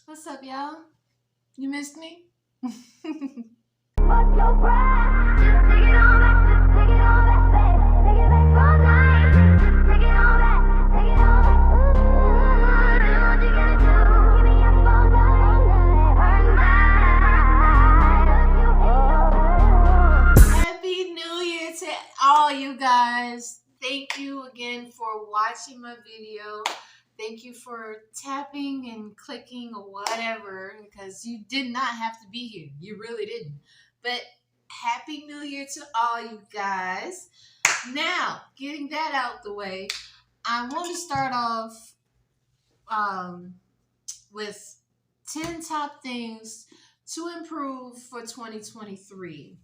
What's up, y'all? You missed me? What's your pride? Just take it all back, just take it all back, babe. Take it back all night. Just take it all back, take it all back. Ooh, do what you gotta do. Keep me up all night, all night. Happy New Year to all you guys. Thank you again for watching my video. Thank you for tapping and clicking or whatever, because you did not have to be here. You really didn't. But Happy New Year to all you guys. Now, getting that out the way, I want to start off with 10 top things to improve for 2023.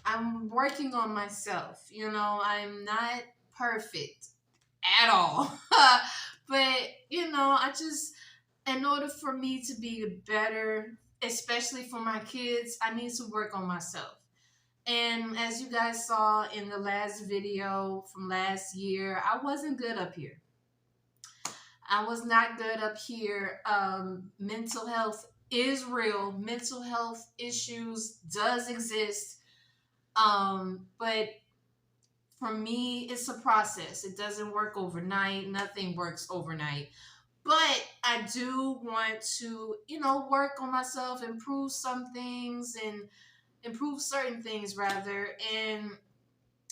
I'm working on myself. I'm not perfect at all. But, in order for me to be better, especially for my kids, I need to work on myself. And as you guys saw in the last video from last year, I wasn't good up here. I was not good up here. Mental health is real. Mental health issues does exist. But for me, it's a process. It doesn't work overnight. Nothing works overnight. But I do want to, work on myself, improve some things and improve certain things rather, and,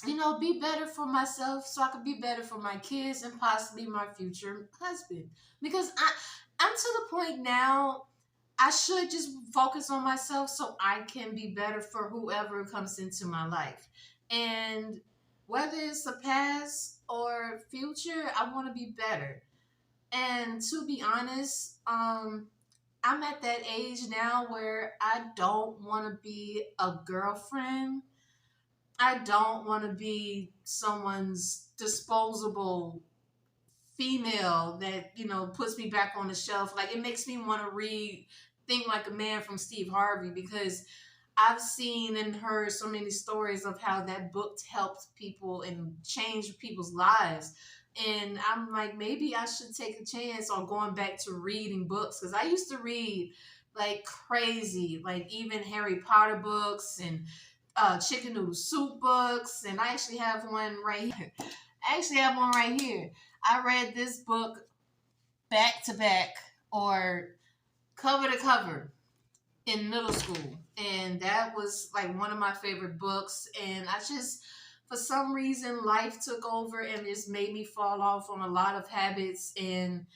be better for myself so I could be better for my kids and possibly my future husband. Because I'm to the point now, I should just focus on myself so I can be better for whoever comes into my life. And whether it's the past or future, I want to be better. And to be honest, I'm at that age now where I don't want to be a girlfriend. I don't want to be someone's disposable female that, puts me back on the shelf. Like, it makes me want to read Think Like a Man from Steve Harvey, because I've seen and heard so many stories of how that book helped people and changed people's lives. And I'm like, maybe I should take a chance on going back to reading books, because I used to read like crazy, like even Harry Potter books and chicken noodle soup books. And I actually have one right here. I read this book back to back or cover to cover in middle school, and that was like one of my favorite books. And I just, for some reason, life took over and just made me fall off on a lot of habits. And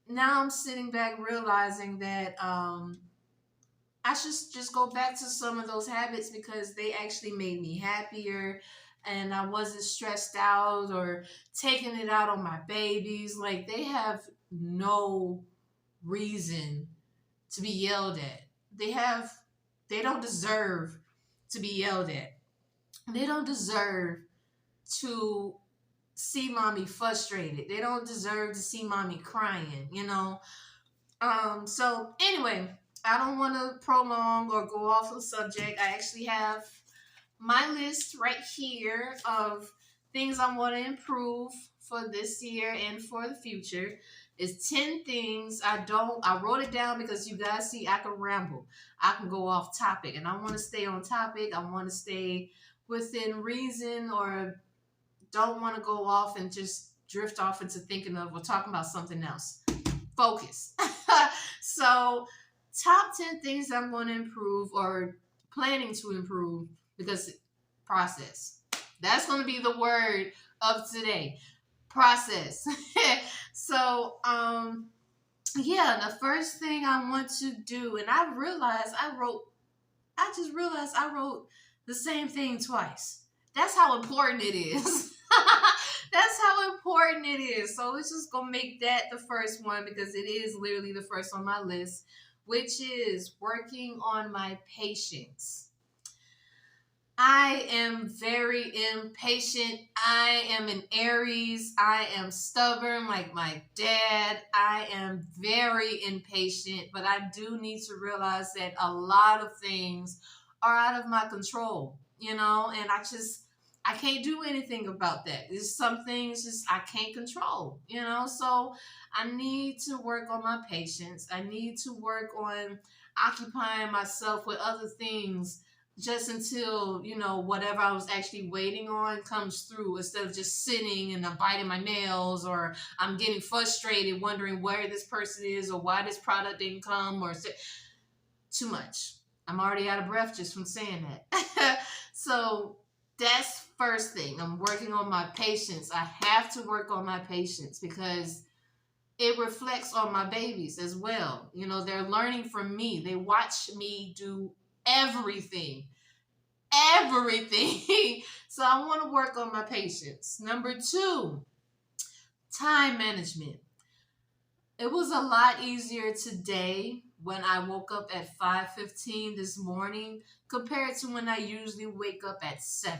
now I'm sitting back realizing that I should just go back to some of those habits, because they actually made me happier and I wasn't stressed out or taking it out on my babies. Like, they have no reason to be yelled at. They don't deserve to be yelled at. They don't deserve to see mommy frustrated. They don't deserve to see mommy crying, So anyway, I don't want to prolong or go off the subject. I actually have my list right here of things I want to improve for this year and for the future. Is 10 things I wrote it down because you guys see I can ramble. I can go off topic, and I want to stay on topic. I want to stay within reason, or don't want to go off and just drift off into thinking of or talking about something else. Focus. So, top 10 things I'm going to improve or planning to improve, because process. That's going to be the word of today. Process. So, the first thing I want to do, and I just realized I wrote the same thing twice. That's how important it is. That's how important it is. So let's just go make that the first one, because it is literally the first on my list, which is working on my patience. I am very impatient. I am an Aries. I am stubborn like my dad. I am very impatient, but I do need to realize that a lot of things are out of my control, and I can't do anything about that. There's some things just I can't control, you know? So I need to work on my patience. I need to work on occupying myself with other things just until, you know, whatever I was actually waiting on comes through instead of just sitting and I'm biting my nails or I'm getting frustrated wondering where this person is or why this product didn't come or too much. I'm already out of breath just from saying that. So that's first thing. I'm working on my patience. I have to work on my patience because it reflects on my babies as well. You know, they're learning from me. They watch me do everything. Everything. So I want to work on my patience. Number 2, time management. It was a lot easier today when I woke up at 5:15 this morning compared to when I usually wake up at 7.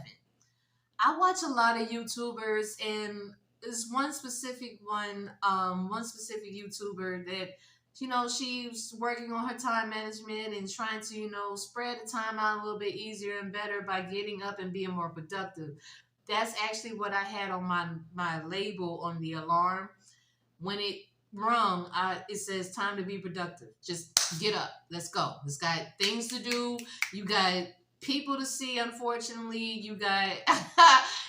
I watch a lot of YouTubers, and there's one specific YouTuber that, you know, she's working on her time management and trying to, you know, spread the time out a little bit easier and better by getting up and being more productive. That's actually what I had on my label on the alarm. When it rung, it says time to be productive. Just get up. Let's go. It's got things to do. You got people to see, unfortunately. You got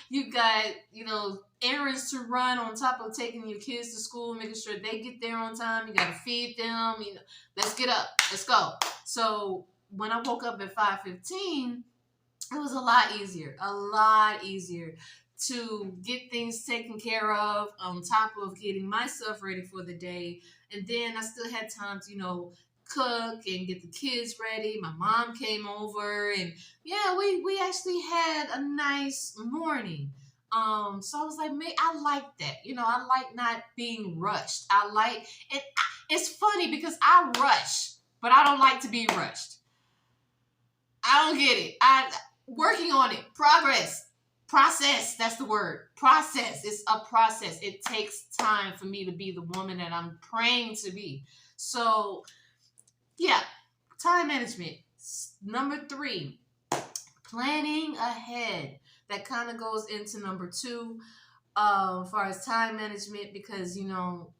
you got, you know, errands to run on top of taking your kids to school, making sure they get there on time. You gotta feed them, you know. Let's get up. Let's go. So when I woke up at 5:15, it was a lot easier to get things taken care of on top of getting myself ready for the day. And then I still had time to, you know, cook and get the kids ready. My mom came over and yeah, we actually had a nice morning. So I was like, man, I like that. You know, I like not being rushed. I like it. It's funny because I rush, but I don't like to be rushed. I don't get it. I working on it. Progress. Process. That's the word. Process. It's a process. It takes time for me to be the woman that I'm praying to be. So, yeah, time management. Number 3, planning ahead. That kind of goes into number 2, as far as time management, because, you know,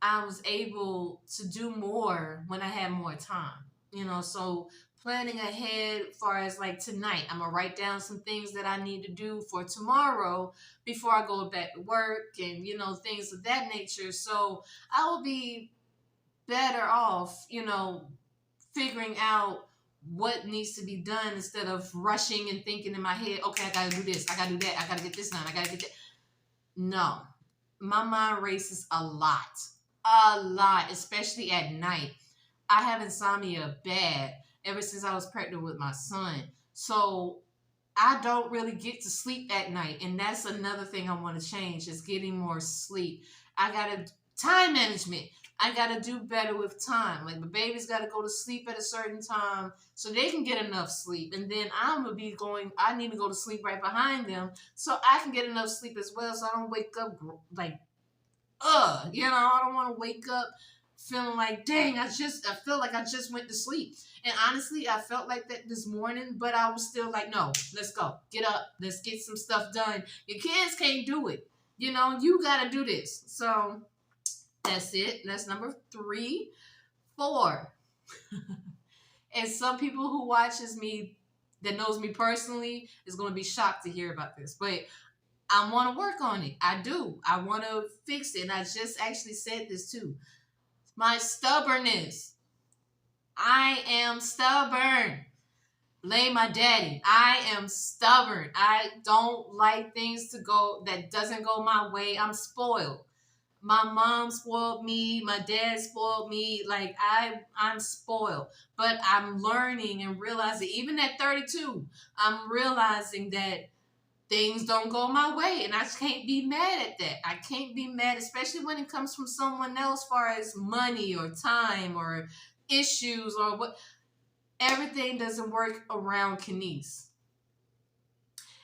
I was able to do more when I had more time. You know, so planning ahead as far as like tonight, I'm gonna write down some things that I need to do for tomorrow before I go back to work and, you know, things of that nature. So I will be better off, you know, figuring out what needs to be done instead of rushing and thinking in my head, okay, I gotta do this, I gotta do that, I gotta get this done, I gotta get that. No, my mind races a lot, especially at night. I have insomnia bad ever since I was pregnant with my son. So I don't really get to sleep at night. And that's another thing I want to change is getting more sleep. I got to time management. I got to do better with time. Like the baby's got to go to sleep at a certain time so they can get enough sleep. And then I'm going to be going, I need to go to sleep right behind them so I can get enough sleep as well so I don't wake up like, you know, I don't want to wake up feeling like, dang, I feel like I just went to sleep. And honestly, I felt like that this morning, but I was still like, no, let's go. Get up. Let's get some stuff done. Your kids can't do it. You know, you got to do this. So that's it. That's number 3. 4. And some people who watches me that knows me personally is going to be shocked to hear about this. But I want to work on it. I do. I want to fix it. And I just actually said this too. My stubbornness. I am stubborn. Blame my daddy. I am stubborn. I don't like things to go that doesn't go my way. I'm spoiled. My mom spoiled me. My dad spoiled me. Like I'm spoiled. But I'm learning and realizing, even at 32, I'm realizing that things don't go my way, and I can't be mad at that. I can't be mad, especially when it comes from someone else, as far as money or time or issues or what. Everything doesn't work around Kenise.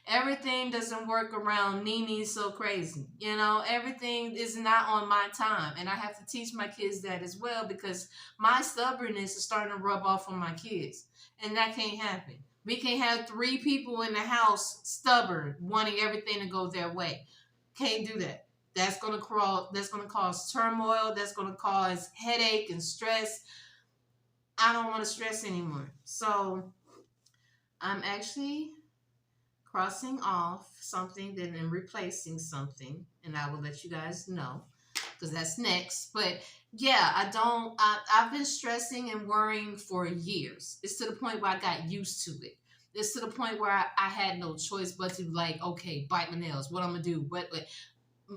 Everything doesn't work around NeneSoCrazy. You know, everything is not on my time, and I have to teach my kids that as well because my stubbornness is starting to rub off on my kids, and that can't happen. We can't have three people in the house stubborn, wanting everything to go their way. Can't do that. That's gonna cause turmoil. That's gonna cause headache and stress. I don't want to stress anymore. So I'm actually crossing off something then and replacing something, and I will let you guys know because that's next. But yeah, I've been stressing and worrying for years. It's to the point where I got used to it. It's to the point where I had no choice but to, like, okay, bite my nails. What I'm gonna do? What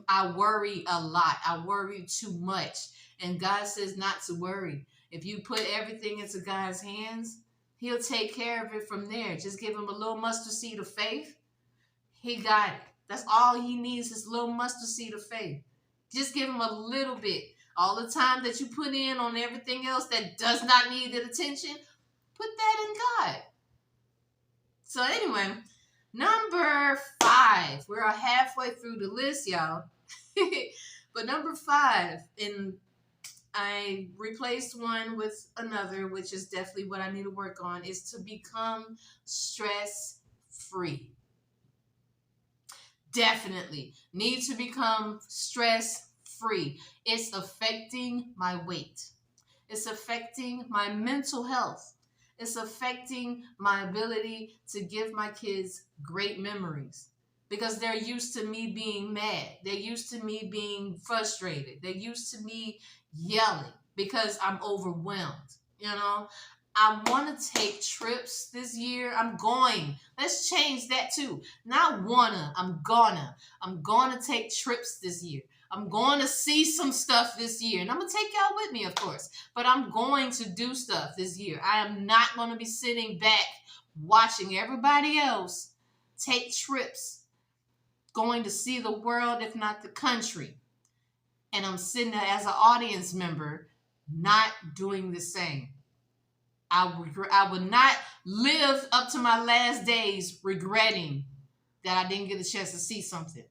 I worry a lot. I worry too much. And God says not to worry. If you put everything into God's hands, He'll take care of it from there. Just give Him a little mustard seed of faith. He got it. That's all He needs, is a little mustard seed of faith. Just give Him a little bit. All the time that you put in on everything else that does not need the attention, put that in God. So anyway, number 5. We're halfway through the list, y'all. But number 5, and I replaced one with another, which is definitely what I need to work on, is to become stress free. Definitely need to become stress free. It's affecting my weight. It's affecting my mental health. It's affecting my ability to give my kids great memories because they're used to me being mad. They're used to me being frustrated. They're used to me yelling because I'm overwhelmed. You know, I want to take trips this year. I'm going. Let's change that too. Not wanna, I'm gonna. I'm gonna take trips this year. I'm going to see some stuff this year. And I'm going to take y'all with me, of course. But I'm going to do stuff this year. I am not going to be sitting back watching everybody else take trips, going to see the world, if not the country. And I'm sitting there as an audience member, not doing the same. I would not live up to my last days regretting that I didn't get a chance to see something.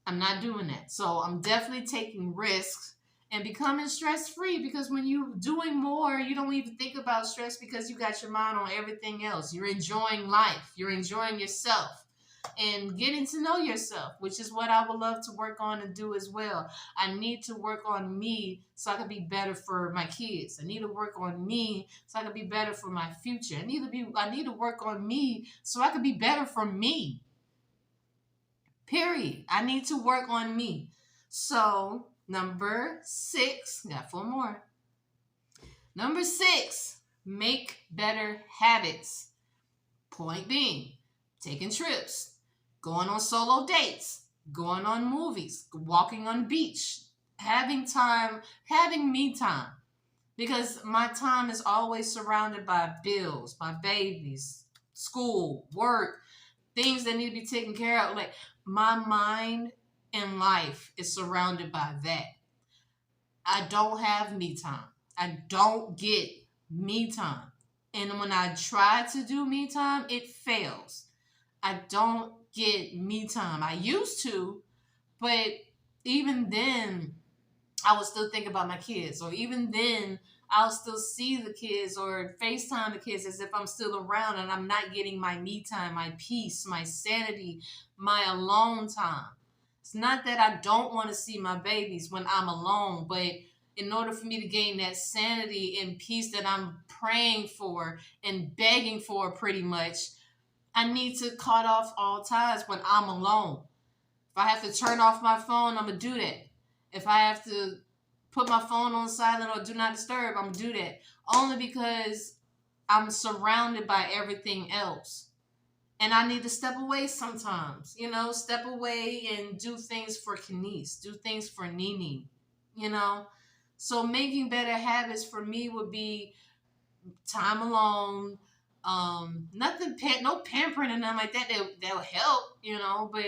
I'm not doing that. So I'm definitely taking risks and becoming stress-free, because when you're doing more, you don't even think about stress because you got your mind on everything else. You're enjoying life. You're enjoying yourself and getting to know yourself, which is what I would love to work on and do as well. I need to work on me so I can be better for my kids. I need to work on me so I can be better for my future. I need to work on me so I can be better for me. Period. I need to work on me. So, number 6, got 4 more. Number 6, make better habits. Point being, taking trips, going on solo dates, going on movies, walking on the beach, having me time. Because my time is always surrounded by bills, my babies, school, work, things that need to be taken care of. Like, my mind and life is surrounded by that. I don't have me time. I don't get me time. And when I try to do me time, it fails. I don't get me time. I used to, but even then, I would still think about my kids. Or even then, I'll still see the kids or FaceTime the kids as if I'm still around, and I'm not getting my me time, my peace, my sanity, my alone time. It's not that I don't want to see my babies when I'm alone, but in order for me to gain that sanity and peace that I'm praying for and begging for pretty much, I need to cut off all ties when I'm alone. If I have to turn off my phone, I'm going to do that. If I have to put my phone on silent or do not disturb, I'm going to do that. Only because I'm surrounded by everything else. And I need to step away sometimes, step away and do things for Kenise, do things for Nene, So making better habits for me would be time alone, no pampering and nothing like that. That'll help, but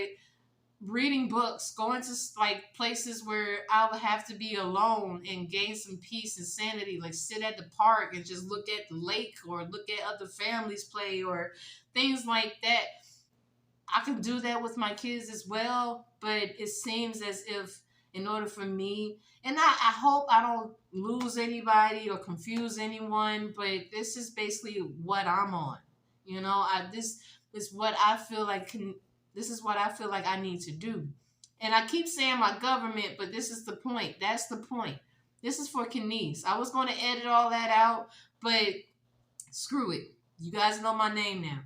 reading books, going to like places where I would have to be alone and gain some peace and sanity, like sit at the park and just look at the lake or look at other families play or things like that. I can do that with my kids as well, but it seems as if in order for me, and I hope I don't lose anybody or confuse anyone, but this is basically what I'm on. This is what I feel like this is what I feel like I need to do. And I keep saying my government, but this is the point. That's the point. This is for Kenise. I was going to edit all that out, but screw it. You guys know my name now.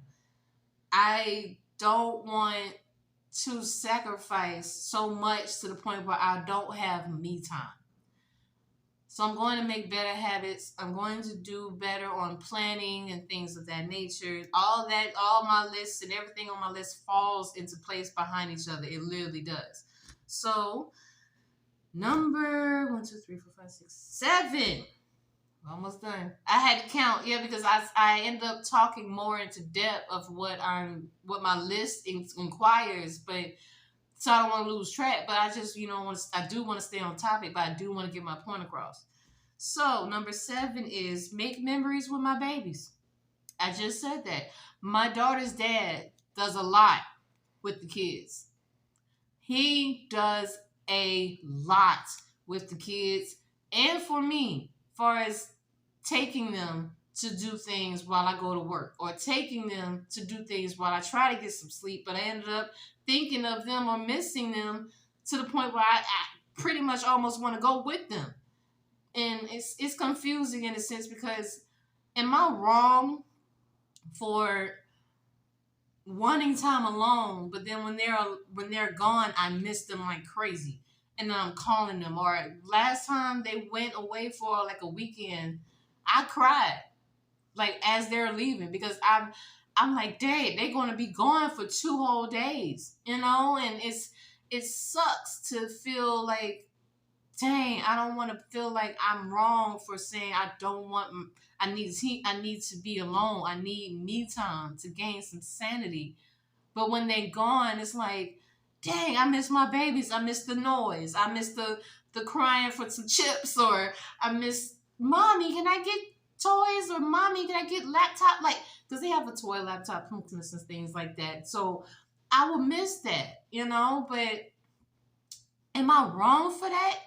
I don't want to sacrifice so much to the point where I don't have me time. So I'm going to make better habits. I'm going to do better on planning and things of that nature. All my lists and everything on my list falls into place behind each other. It literally does. So number 1, 2, 3, 4, 5, 6, 7. Almost done. I had to count, because I end up talking more into depth of what my list inquires, but so I don't want to lose track. But I just I do want to stay on topic, but I do want to get my point across. So number 7 is make memories with my babies. I just said that. My daughter's dad does a lot with the kids. He does a lot with the kids and for me, far as taking them to do things while I go to work, or taking them to do things while I try to get some sleep, but I ended up thinking of them or missing them to the point where I pretty much almost want to go with them. And it's confusing in a sense, because am I wrong for wanting time alone, but then when they're gone, I miss them like crazy, and then I'm calling them? Or last time they went away for like a weekend, I cried like as they're leaving, because I'm like, dang, they're gonna be gone for 2 whole days, and it sucks to feel like, dang, I don't want to feel like I'm wrong for saying I need to be alone. I need me time to gain some sanity. But when they gone, it's like, dang, I miss my babies. I miss the noise. I miss the crying for some chips, or I miss, mommy, can I get toys? Or mommy, can I get laptop? Like, because they have a toy laptop, and things like that. So I will miss that, but am I wrong for that?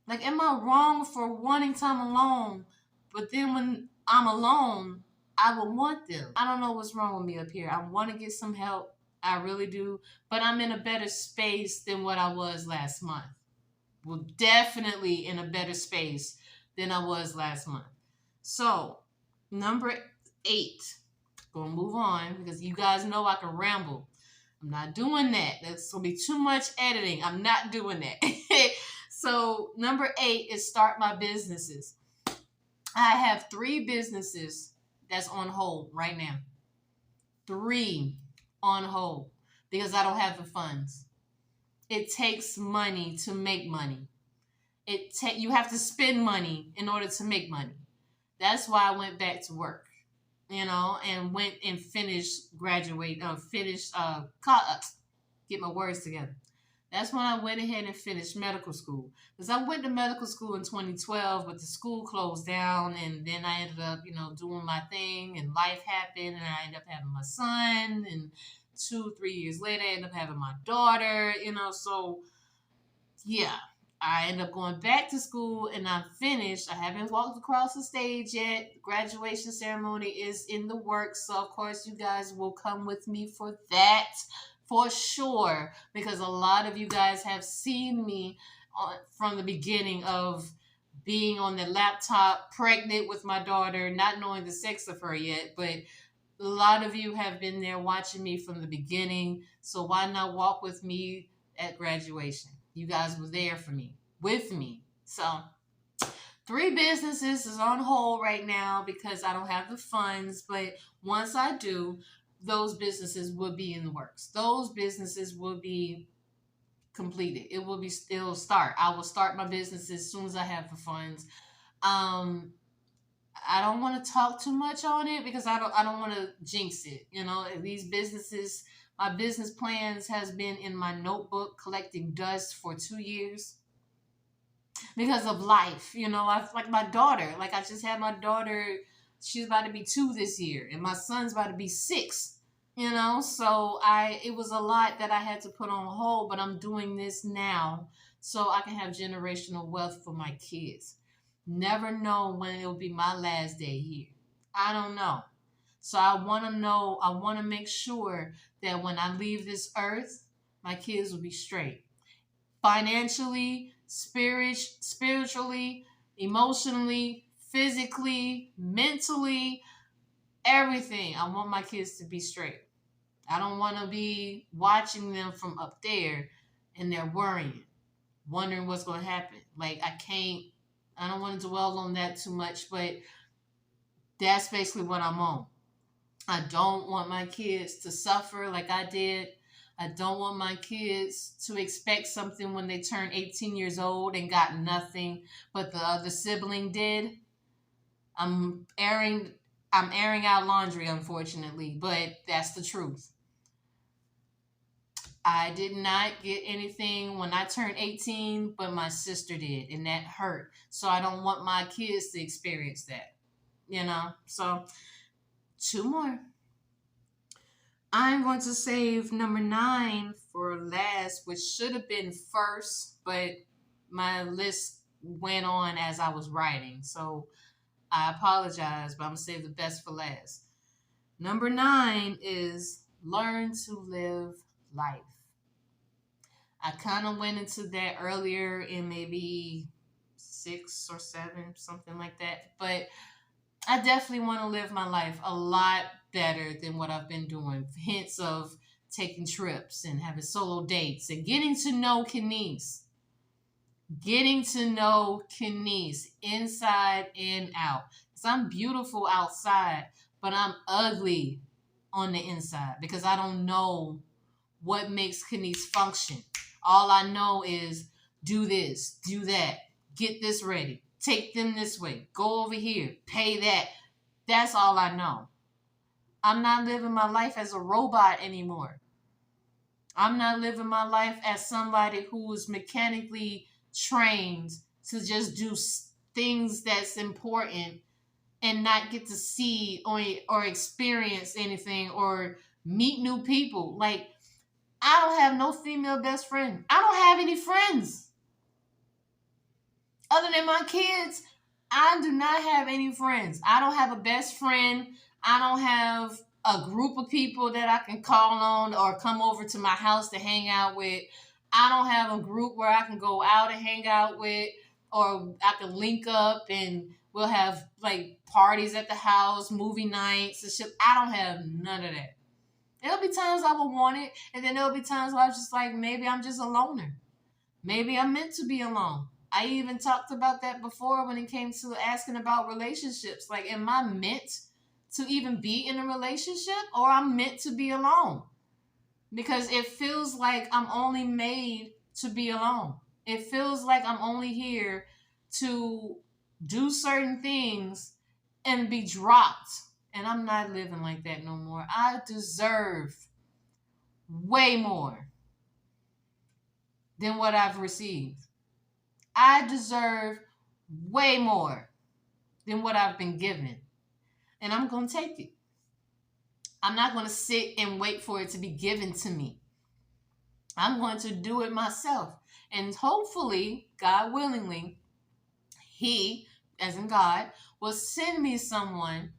Like, am I wrong for wanting time alone? But then when I'm alone, I will want them. I don't know what's wrong with me up here. I want to get some help. I really do. But I'm in a better space than what I was last month. Well, definitely in a better space than I was last month. So, number 8. Gonna move on, because you guys know I can ramble. I'm not doing that. That's gonna be too much editing. I'm not doing that. So number 8 is start my businesses. I have 3 businesses that's on hold right now. 3 on hold, because I don't have the funds. It takes money to make money. You have to spend money in order to make money. That's why I went back to work, and went and finished get my words together. That's when I went ahead and finished medical school. Because I went to medical school in 2012, but the school closed down, and then I ended up, doing my thing, and life happened, and I ended up having my son, and 2-3 years later, I ended up having my daughter, so yeah. I ended up going back to school, and I'm finished. I haven't walked across the stage yet. The graduation ceremony is in the works, so of course you guys will come with me for that, for sure, because a lot of you guys have seen me from the beginning of being on the laptop, pregnant with my daughter, not knowing the sex of her yet, but a lot of you have been there watching me from the beginning, so why not walk with me at graduation? You guys were there for me, with me. So 3 businesses is on hold right now because I don't have the funds, but once I do, those businesses will be in the works. Those businesses will be completed. It'll start. I will start my business as soon as I have the funds. I don't want to talk too much on it, because I don't want to jinx it. These businesses, my business plans has been in my notebook collecting dust for 2 years because of life. Like my daughter. Like, I just had my daughter. She's about to be 2 this year, and my son's about to be 6. So it was a lot that I had to put on hold, but I'm doing this now so I can have generational wealth for my kids. Never know when it'll be my last day here. I don't know. So I want to know, I want to make sure that when I leave this earth, my kids will be straight. Financially, spiritually, emotionally, physically, mentally, everything. I want my kids to be straight. I don't want to be watching them from up there and they're worrying, wondering what's going to happen. Like, I don't want to dwell on that too much, but that's basically what I'm on. I don't want my kids to suffer like I did. I don't want my kids to expect something when they turn 18 years old and got nothing, but the other sibling did. I'm airing I'm airing out laundry, unfortunately, but that's the truth. I did not get anything when I turned 18, but my sister did, and that hurt. So I don't want my kids to experience that, you know? So, two more. I'm going to save number 9 for last, which should have been first, but my list went on as I was writing. So I apologize, but I'm going to save the best for last. Number 9 is learn to live life. I kind of went into that earlier in maybe 6 or 7, something like that. But I definitely want to live my life a lot better than what I've been doing. Hints of taking trips and having solo dates and getting to know Kenise. Getting to know Kenise inside and out. Because I'm beautiful outside, but I'm ugly on the inside because I don't know what makes Kenise function. All I know is do this, do that, get this ready, take them this way, go over here, pay that. That's all I know. I'm not living my life as a robot anymore. I'm not living my life as somebody who is mechanically trained to just do things that's important and not get to see or experience anything or meet new people. Like, I don't have no female best friend. I don't have any friends. Other than my kids, I do not have any friends. I don't have a best friend. I don't have a group of people that I can call on or come over to my house to hang out with. I don't have a group where I can go out and hang out with, or I can link up and we'll have like parties at the house, movie nights and shit. I don't have none of that. There'll be times I would want it, and then there'll be times where I was just like, maybe I'm just a loner. Maybe I'm meant to be alone. I even talked about that before when it came to asking about relationships. Like, am I meant to even be in a relationship, or I'm meant to be alone? Because it feels like I'm only made to be alone. It feels like I'm only here to do certain things and be dropped. And I'm not living like that no more. I deserve way more than what I've received. I deserve way more than what I've been given. And I'm going to take it. I'm not going to sit and wait for it to be given to me. I'm going to do it myself. And hopefully, God willingly, He, as in God, will send me someone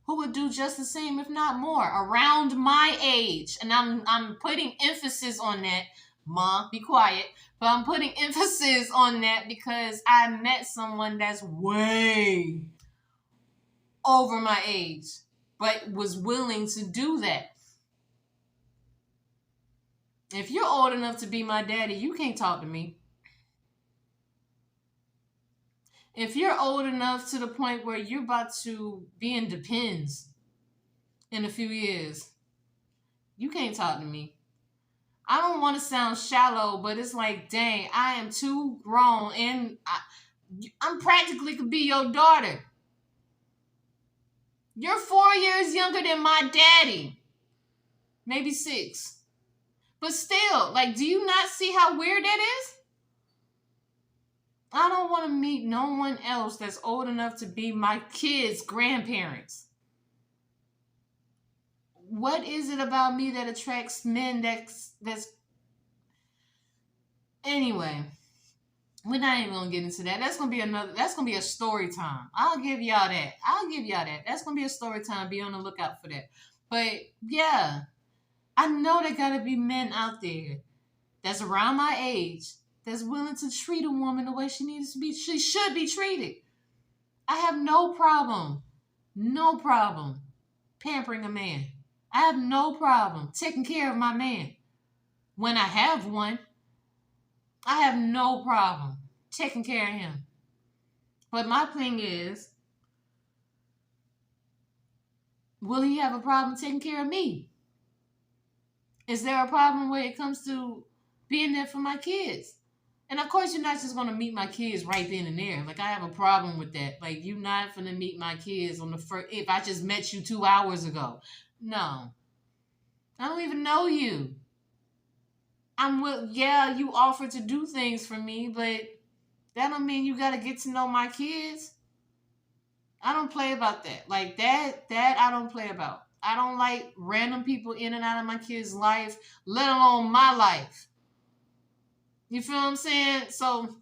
who would do just the same, if not more, around my age. And I'm putting emphasis on that. Mom, be quiet. But I'm putting emphasis on that because I met someone that's way over my age, but was willing to do that. If you're old enough to be my daddy, you can't talk to me. If you're old enough to the point where you're about to be in Depends in a few years, you can't talk to me. I don't want to sound shallow, but it's like, dang, I am too grown and I'm practically could be your daughter. You're 4 years younger than my daddy. Maybe 6. But still, like, do you not see how weird that is? I don't want to meet no one else that's old enough to be my kids' grandparents. What is it about me that attracts men that's anyway? We're not even gonna get into that. That's gonna be a story time. I'll give y'all that. That's gonna be a story time. Be on the lookout for that. But yeah, I know there gotta be men out there that's around my age that's willing to treat a woman the way she should be treated. I have no problem pampering a man. I have no problem taking care of my man. When I have one, I have no problem taking care of him. But my thing is, will he have a problem taking care of me? Is there a problem when it comes to being there for my kids? And of course, you're not just gonna meet my kids right then and there. Like, I have a problem with that. Like, you're not gonna meet my kids on the first. If I just met you 2 hours ago, no, I don't even know you. Yeah, you offer to do things for me, but that don't mean you gotta get to know my kids. I don't play about that. Like that I don't play about. I don't like random people in and out of my kids' life, let alone my life. You feel what I'm saying? So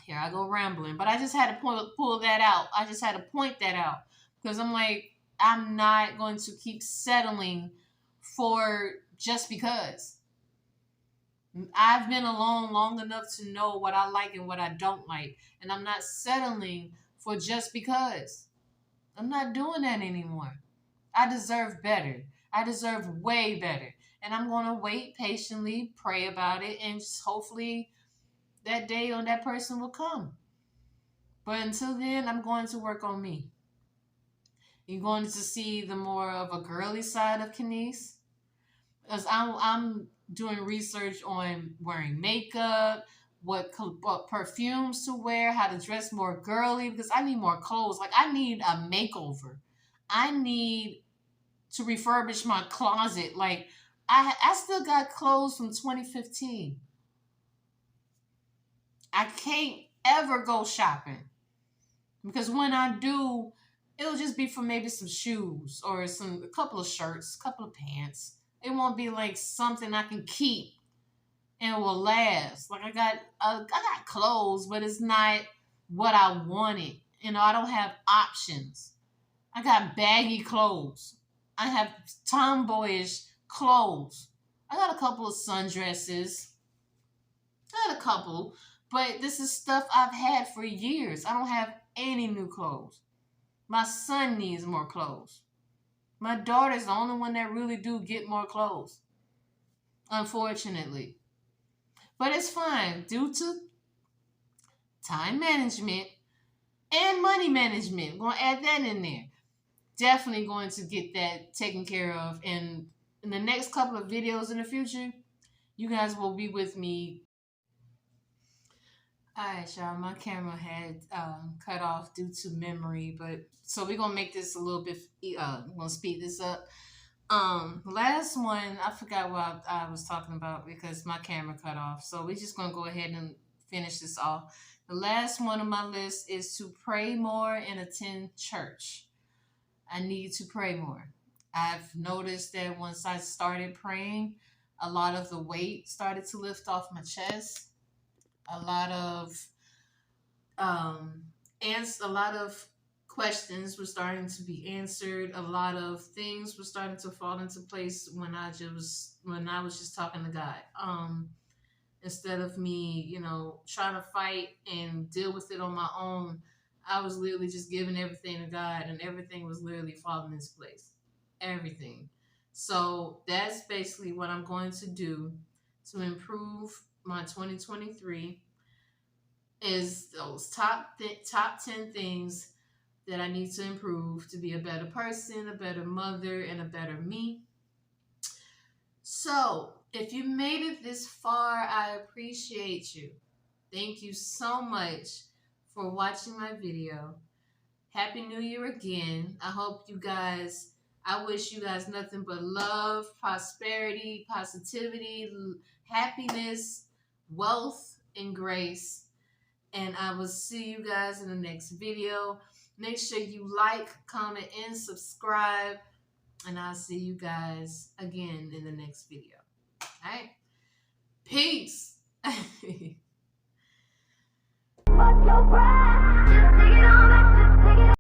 here I go rambling, but I just had to pull that out. I just had to point that out because I'm like, I'm not going to keep settling for just because. I've been alone long enough to know what I like and what I don't like, and I'm not settling for just because. I'm not doing that anymore. I deserve better. I deserve way better. And I'm going to wait patiently, pray about it, and just hopefully that day on that person will come. But until then, I'm going to work on me. You're going to see the more of a girly side of Kenise. Because I'm doing research on wearing makeup, what perfumes to wear, how to dress more girly, because I need more clothes. Like, I need a makeover. I need to refurbish my closet. Like, I still got clothes from 2015. I can't ever go shopping because when I do, it'll just be for maybe some shoes or a couple of shirts, a couple of pants. It won't be like something I can keep and will last. Like, I got clothes, but it's not what I wanted. I don't have options. I got baggy clothes. I have tomboyish clothes. I got a couple of sundresses. I got a couple, but this is stuff I've had for years. I don't have any new clothes. My son needs more clothes. My daughter's the only one that really do get more clothes, unfortunately. But it's fine due to time management and money management. I'm going to add that in there. Definitely going to get that taken care of. And in the next couple of videos in the future, you guys will be with me. All right, y'all. My camera had cut off due to memory, but so we're gonna make this a little bit. We're gonna speed this up. Last one, I forgot what I was talking about because my camera cut off. So we're just gonna go ahead and finish this off. The last one on my list is to pray more and attend church. I need to pray more. I've noticed that once I started praying, a lot of the weight started to lift off my chest. A lot of a lot of questions were starting to be answered. A lot of things were starting to fall into place when I was just talking to God. Instead of me, trying to fight and deal with it on my own, I was literally just giving everything to God, and everything was literally falling into place. Everything. So that's basically what I'm going to do to improve my 2023 is those top 10 things that I need to improve to be a better person, a better mother, and a better me. So, if you made it this far, I appreciate you. Thank you so much for watching my video. Happy New Year again. I wish you guys nothing but love, prosperity, positivity, happiness, wealth, and grace. And I will see you guys in the next video. Make sure you like, comment, and subscribe. And I'll see you guys again in the next video. All right? Peace. your pride.